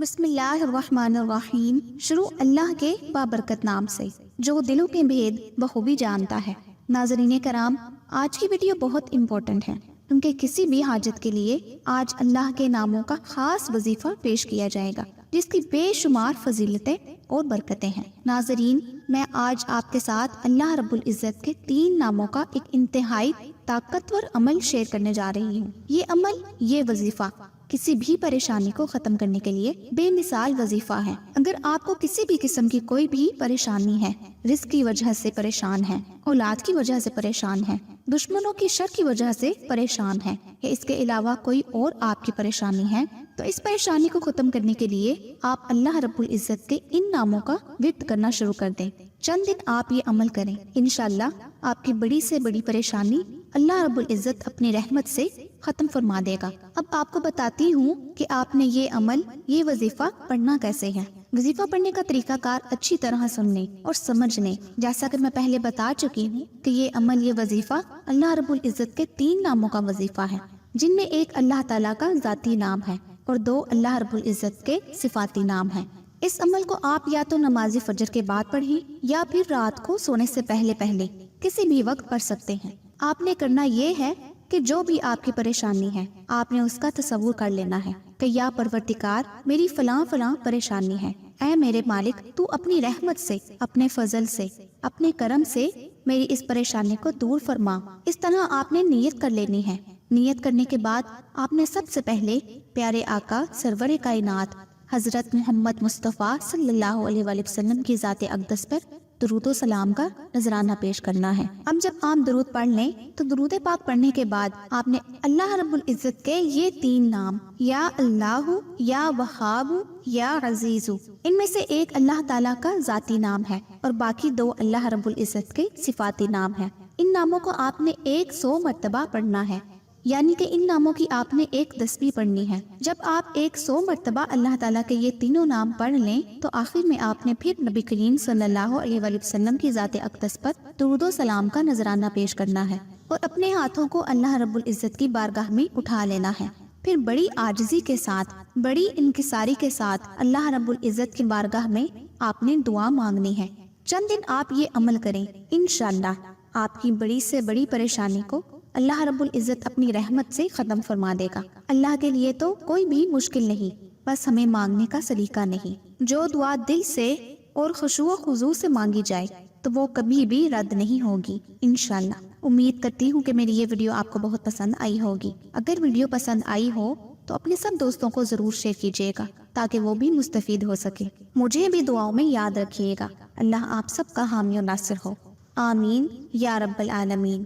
بسم اللہ الرحمن الرحیم۔ شروع اللہ کے بابرکت نام سے جو دلوں کے بھید بخوبی جانتا ہے۔ ناظرین کرام، آج کی ویڈیو بہت امپورٹنٹ ہے کیونکہ کسی بھی حاجت کے لیے آج اللہ کے ناموں کا خاص وظیفہ پیش کیا جائے گا جس کی بے شمار فضیلتیں اور برکتیں ہیں۔ ناظرین، میں آج آپ کے ساتھ اللہ رب العزت کے 3 ناموں کا ایک انتہائی طاقتور عمل شیئر کرنے جا رہی ہوں۔ یہ عمل، یہ وظیفہ کسی بھی پریشانی کو ختم کرنے کے لیے بے مثال وظیفہ ہے۔ اگر آپ کو کسی بھی قسم کی کوئی بھی پریشانی ہے، رزق کی وجہ سے پریشان ہے، اولاد کی وجہ سے پریشان ہے، دشمنوں کی شر کی وجہ سے پریشان ہے، یا اس کے علاوہ کوئی اور آپ کی پریشانی ہے، تو اس پریشانی کو ختم کرنے کے لیے آپ اللہ رب العزت کے ان ناموں کا ورد کرنا شروع کر دیں۔ چند دن آپ یہ عمل کریں، انشاءاللہ آپ کی بڑی سے بڑی پریشانی اللہ رب العزت اپنی رحمت سے ختم فرما دے گا۔ اب آپ کو بتاتی ہوں کہ آپ نے یہ عمل، یہ وظیفہ پڑھنا کیسے ہے۔ وظیفہ پڑھنے کا طریقہ کار اچھی طرح سننے اور سمجھنے، جیسا کہ میں پہلے بتا چکی ہوں کہ یہ عمل، یہ وظیفہ اللہ رب العزت کے 3 ناموں کا وظیفہ ہے، جن میں ایک اللہ تعالیٰ کا ذاتی نام ہے اور 2 اللہ رب العزت کے صفاتی نام ہیں۔ اس عمل کو آپ یا تو نماز فجر کے بعد پڑھیں یا پھر رات کو سونے سے پہلے کسی بھی وقت پڑھ سکتے ہیں۔ آپ نے کرنا یہ ہے کہ جو بھی آپ کی پریشانی ہے، آپ نے اس کا تصور کر لینا ہے کہ یا پروردگار، میری فلاں فلاں پریشانی ہے، اے میرے مالک، تو اپنی رحمت سے، اپنے فضل سے، اپنے کرم سے میری اس پریشانی کو دور فرما۔ اس طرح آپ نے نیت کر لینی ہے۔ نیت کرنے کے بعد آپ نے سب سے پہلے پیارے آقا سرور کائنات حضرت محمد مصطفیٰ صلی اللہ علیہ وآلہ وسلم کی ذات اقدس پر درود و سلام کا نذرانہ پیش کرنا ہے۔ اب جب آپ درود پڑھ لیں تو درود پاک پڑھنے کے بعد آپ نے اللہ رب العزت کے یہ 3 نام، یا اللہ، یا وہاب، یا عزیز، ان میں سے ایک اللہ تعالیٰ کا ذاتی نام ہے اور باقی 2 اللہ رب العزت کے صفاتی نام ہیں۔ ان ناموں کو آپ نے 100 مرتبہ پڑھنا ہے، یعنی کہ ان ناموں کی آپ نے 1 تسبیح پڑھنی ہے۔ جب آپ 100 مرتبہ اللہ تعالیٰ کے یہ تینوں نام پڑھ لیں تو آخر میں آپ نے پھر نبی کریم صلی اللہ علیہ وآلہ وسلم کی ذات اقدس پر درود و سلام کا نذرانہ پیش کرنا ہے اور اپنے ہاتھوں کو اللہ رب العزت کی بارگاہ میں اٹھا لینا ہے۔ پھر بڑی عاجزی کے ساتھ، بڑی انکساری کے ساتھ اللہ رب العزت کی بارگاہ میں آپ نے دعا مانگنی ہے۔ چند دن آپ یہ عمل کریں، انشاءاللہ آپ کی بڑی سے بڑی پریشانی کو اللہ رب العزت اپنی رحمت سے ختم فرما دے گا۔ اللہ کے لیے تو کوئی بھی مشکل نہیں، بس ہمیں مانگنے کا سلیقہ نہیں۔ جو دعا دل سے اور خشوع و خضوع سے مانگی جائے تو وہ کبھی بھی رد نہیں ہوگی انشاءاللہ۔ امید کرتی ہوں کہ میری یہ ویڈیو آپ کو بہت پسند آئی ہوگی۔ اگر ویڈیو پسند آئی ہو تو اپنے سب دوستوں کو ضرور شیئر کیجیے گا تاکہ وہ بھی مستفید ہو سکے۔ مجھے بھی دعاؤں میں یاد رکھیے گا۔ اللہ آپ سب کا حامی و ناصر ہو، آمین یا رب العالمین۔